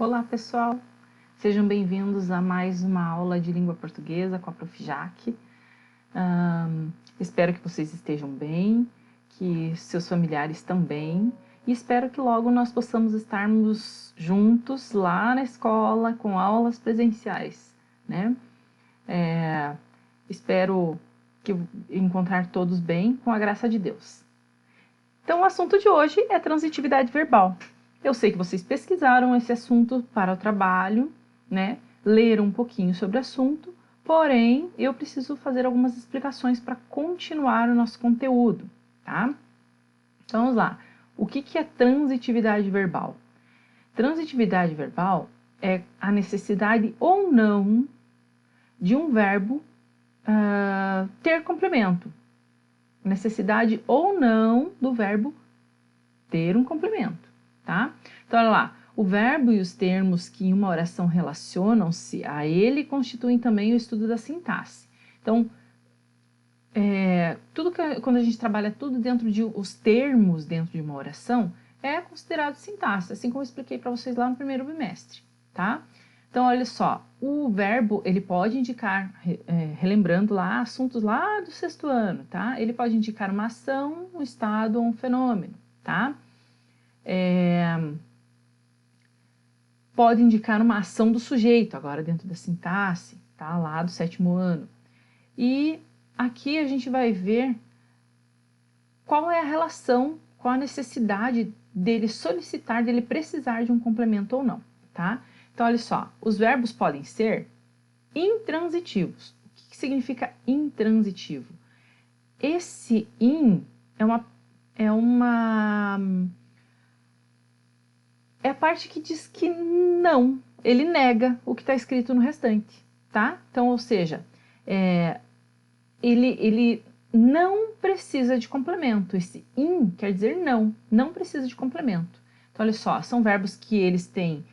Olá, pessoal! Sejam bem-vindos a mais uma aula de língua portuguesa com a Prof. Jaque. Espero que vocês estejam bem, que seus familiares também, e espero que logo nós possamos estarmos juntos lá na escola com aulas presenciais, né? Espero que encontrar todos bem, com a graça de Deus. Então, o assunto de hoje é transitividade verbal. Eu sei que vocês pesquisaram esse assunto para o trabalho, né? Leram um pouquinho sobre o assunto, porém, eu preciso fazer algumas explicações para continuar o nosso conteúdo, tá? Então, vamos lá. O que é transitividade verbal? Transitividade verbal é a necessidade ou não de um verbo ter complemento. Necessidade ou não do verbo ter um complemento, tá? Então, olha lá, o verbo e os termos que em uma oração relacionam-se a ele constituem também o estudo da sintaxe. Então, quando a gente trabalha tudo dentro de os termos dentro de uma oração, é considerado sintaxe, assim como eu expliquei para vocês lá no primeiro bimestre, tá? Então, olha só, o verbo, ele pode indicar, relembrando lá, assuntos lá do 6º ano, tá? Ele pode indicar uma ação, um estado ou um fenômeno, tá? Pode indicar uma ação do sujeito, agora dentro da sintaxe, tá? Lá do 7º ano. E aqui a gente vai ver qual é a relação, qual a necessidade dele solicitar, dele precisar de um complemento ou não, tá? Então, olha só, os verbos podem ser intransitivos. O que significa intransitivo? Esse in é a parte que diz que não, ele nega o que está escrito no restante, tá? Então, ou seja, ele não precisa de complemento. Esse in quer dizer não precisa de complemento. Então, olha só, são verbos que eles têm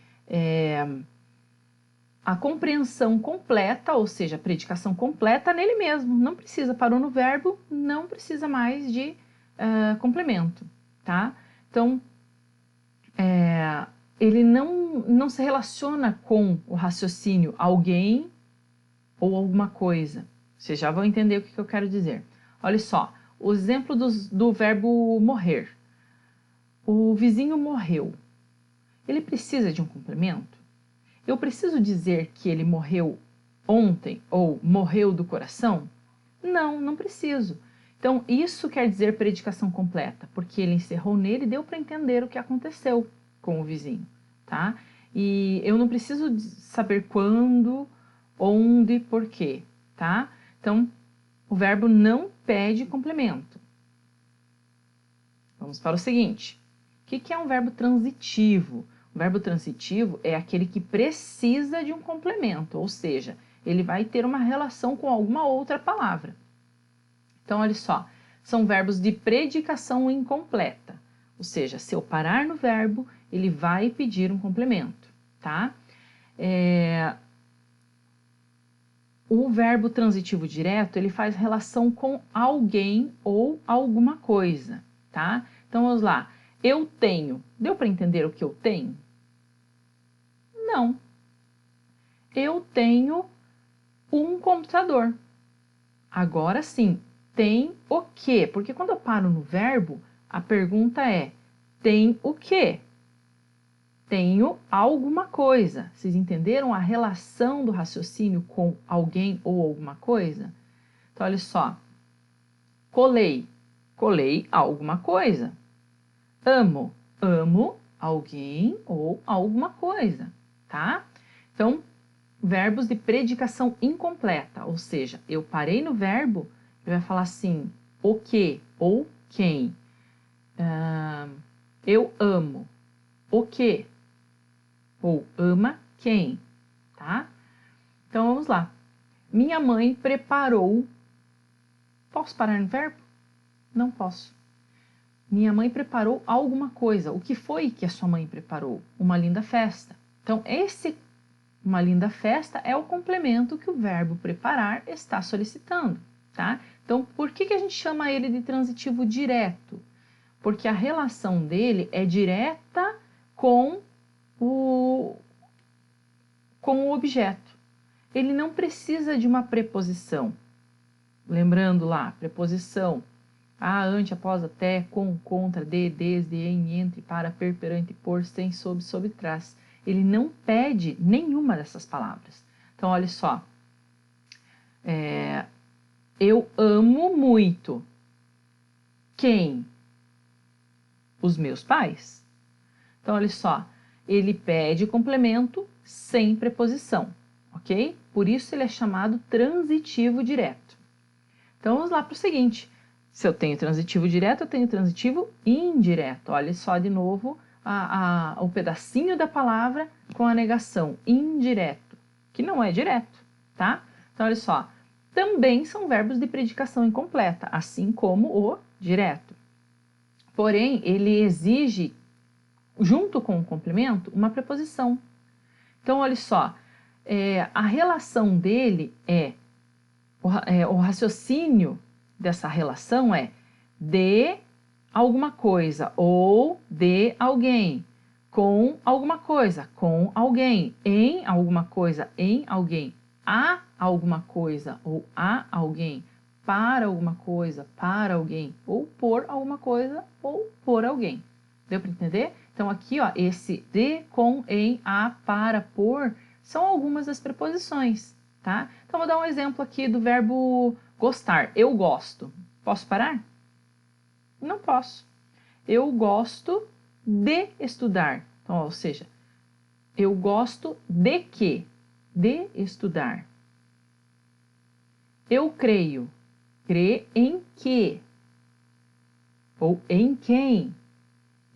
a compreensão completa, ou seja, a predicação completa nele mesmo. Não precisa, parou no verbo, não precisa mais de complemento, tá? Então, ele não se relaciona com o raciocínio alguém ou alguma coisa. Vocês já vão entender o que eu quero dizer. Olha só, o exemplo do verbo morrer. O vizinho morreu. Ele precisa de um complemento? Eu preciso dizer que ele morreu ontem ou morreu do coração? Não preciso. Então, isso quer dizer predicação completa, porque ele encerrou nele e deu para entender o que aconteceu com o vizinho, tá? E eu não preciso saber quando, onde, porquê, tá? Então, o verbo não pede complemento. Vamos para o seguinte. O que é um verbo transitivo? O verbo transitivo é aquele que precisa de um complemento, ou seja, ele vai ter uma relação com alguma outra palavra. Então, olha só, são verbos de predicação incompleta, ou seja, se eu parar no verbo, ele vai pedir um complemento, tá? O verbo transitivo direto, ele faz relação com alguém ou alguma coisa, tá? Então, vamos lá. Eu tenho. Deu para entender o que eu tenho? Não. Eu tenho um computador. Agora sim, tem o quê? Porque quando eu paro no verbo, a pergunta é, tem o quê? Tenho alguma coisa. Vocês entenderam a relação do raciocínio com alguém ou alguma coisa? Então, olha só. Colei. Colei alguma coisa. Amo. Amo alguém ou alguma coisa, tá? Então, verbos de predicação incompleta, ou seja, eu parei no verbo, ele vai falar assim, o que ou quem. Eu amo. O que? Ou ama quem, tá? Então, vamos lá. Minha mãe preparou... Posso parar no verbo? Não posso. Minha mãe preparou alguma coisa. O que foi que a sua mãe preparou? Uma linda festa. Então, uma linda festa é o complemento que o verbo preparar está solicitando, tá? Então, por que a gente chama ele de transitivo direto? Porque a relação dele é direta com com o objeto. Ele não precisa de uma preposição. Lembrando lá, preposição, a, ante, após, até, com, contra, de, desde, em, entre, para, perante, por, sem, sob, trás. Ele não pede nenhuma dessas palavras. Então, olha só. Eu amo muito. Quem? Os meus pais. Então, olha só. Ele pede complemento sem preposição, ok? Por isso ele é chamado transitivo direto. Então, vamos lá para o seguinte. Se eu tenho transitivo direto, eu tenho transitivo indireto. Olha só de novo o pedacinho da palavra com a negação, indireto, que não é direto, tá? Então, olha só. Também são verbos de predicação incompleta, assim como o direto. Porém, ele exige, junto com o complemento, uma preposição. Então, olha só, a relação dele o raciocínio dessa relação é de alguma coisa ou de alguém, com alguma coisa, com alguém, em alguma coisa, em alguém, a alguma coisa ou a alguém, para alguma coisa, para alguém, ou por alguma coisa ou por alguém. Deu para entender? Então aqui, ó, esse de, com, em, a, para, por, são algumas das preposições, tá? Então vou dar um exemplo aqui do verbo gostar. Eu gosto. Posso parar? Não posso. Eu gosto de estudar. Então, ou seja, eu gosto de quê? De estudar. Eu creio. Crê em quê? Ou em quem?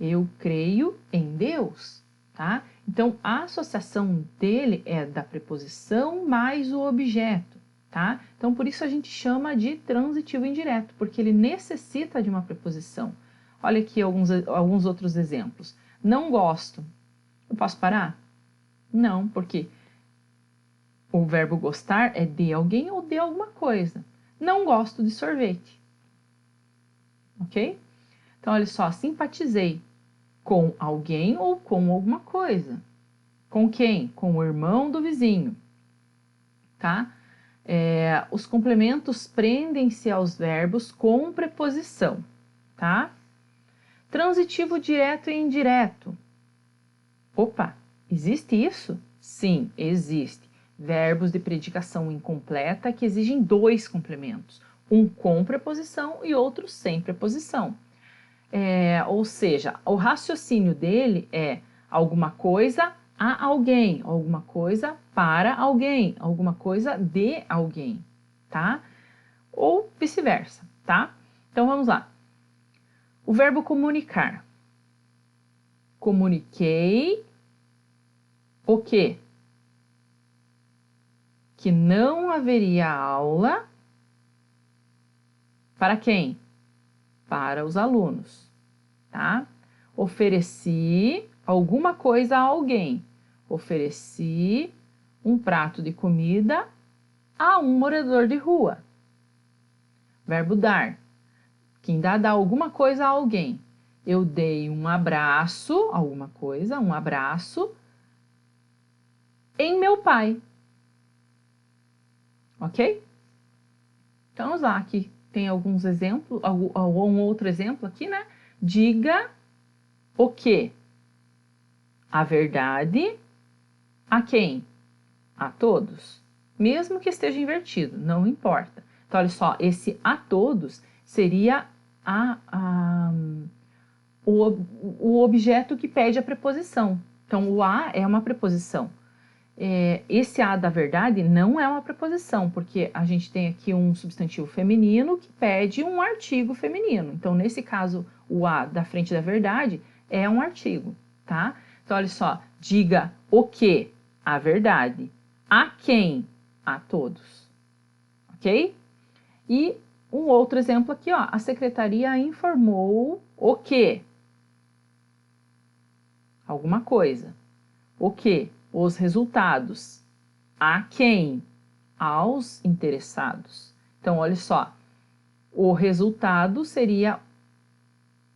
Eu creio em Deus, tá? Então, a associação dele é da preposição mais o objeto, tá? Então, por isso a gente chama de transitivo indireto, porque ele necessita de uma preposição. Olha aqui alguns outros exemplos. Não gosto. Eu posso parar? Não, porque o verbo gostar é de alguém ou de alguma coisa. Não gosto de sorvete. Ok? Então, olha só, simpatizei com alguém ou com alguma coisa. Com quem? Com o irmão do vizinho, tá? Os complementos prendem-se aos verbos com preposição, tá? Transitivo direto e indireto. Opa, existe isso? Sim, existe. Verbos de predicação incompleta que exigem dois complementos, um com preposição e outro sem preposição. Ou seja, o raciocínio dele é alguma coisa a alguém, alguma coisa para alguém, alguma coisa de alguém, tá? Ou vice-versa, tá? Então vamos lá. O verbo comunicar. Comuniquei o quê? Que não haveria aula para quem? Para os alunos, tá? Ofereci alguma coisa a alguém. Ofereci um prato de comida a um morador de rua. Verbo dar. Quem dá alguma coisa a alguém. Eu dei um abraço, alguma coisa, um abraço em meu pai. Ok? Então vamos lá, aqui tem alguns exemplos, algum outro exemplo aqui, né? Diga o quê? A verdade a quem? A todos. Mesmo que esteja invertido, não importa. Então, olha só, esse a todos seria o objeto que pede a preposição. Então, o a é uma preposição. Esse a da verdade não é uma preposição, porque a gente tem aqui um substantivo feminino que pede um artigo feminino. Então, nesse caso, o a da frente da verdade é um artigo, tá? Então, olha só, diga o que? A verdade. A quem? A todos. Ok? E um outro exemplo aqui, ó. A secretaria informou o quê? Alguma coisa. O quê? Os resultados. A quem? Aos interessados. Então, olha só. O resultado seria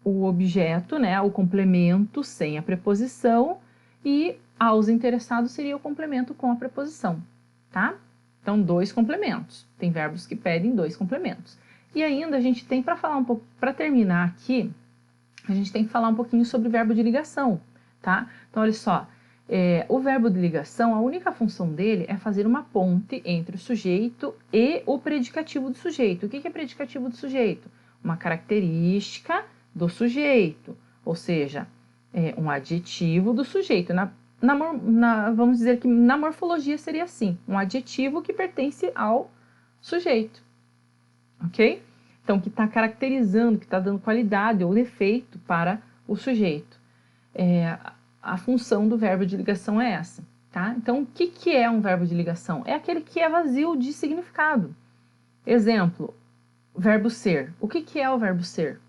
o objeto, né? O complemento sem a preposição. E Aos interessados seria o complemento com a preposição, tá? Então, 2 complementos. Tem verbos que pedem 2 complementos. E ainda a gente tem, para falar um pouco, para terminar aqui, a gente tem que falar um pouquinho sobre o verbo de ligação, tá? Então, olha só, o verbo de ligação, a única função dele é fazer uma ponte entre o sujeito e o predicativo do sujeito. O que é predicativo do sujeito? Uma característica do sujeito, ou seja, um adjetivo do sujeito. Vamos dizer que na morfologia seria assim, um adjetivo que pertence ao sujeito, ok? Então, que está caracterizando, que está dando qualidade ou defeito para o sujeito. A função do verbo de ligação é essa, tá? Então, o que é um verbo de ligação? É aquele que é vazio de significado. Exemplo, verbo ser. O que é o verbo ser?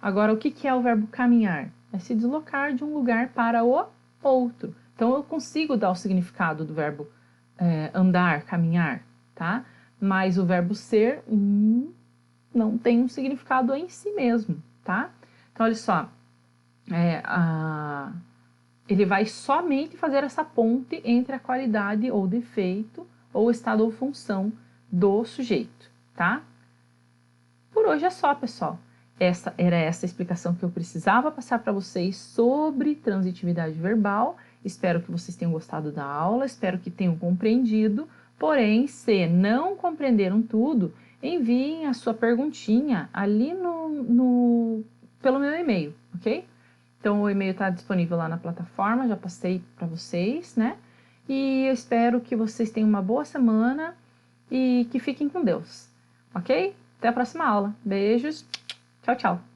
Agora, o que é o verbo caminhar? É se deslocar de um lugar para o outro. Então, eu consigo dar o significado do verbo andar, caminhar, tá? Mas o verbo ser não tem um significado em si mesmo, tá? Então, olha só, ele vai somente fazer essa ponte entre a qualidade ou defeito, ou estado ou função do sujeito, tá? Por hoje é só, pessoal. Era essa a explicação que eu precisava passar para vocês sobre transitividade verbal. Espero que vocês tenham gostado da aula, espero que tenham compreendido. Porém, se não compreenderam tudo, enviem a sua perguntinha ali pelo meu e-mail, ok? Então, o e-mail está disponível lá na plataforma, já passei para vocês, né? E eu espero que vocês tenham uma boa semana e que fiquem com Deus, ok? Até a próxima aula. Beijos, tchau, tchau!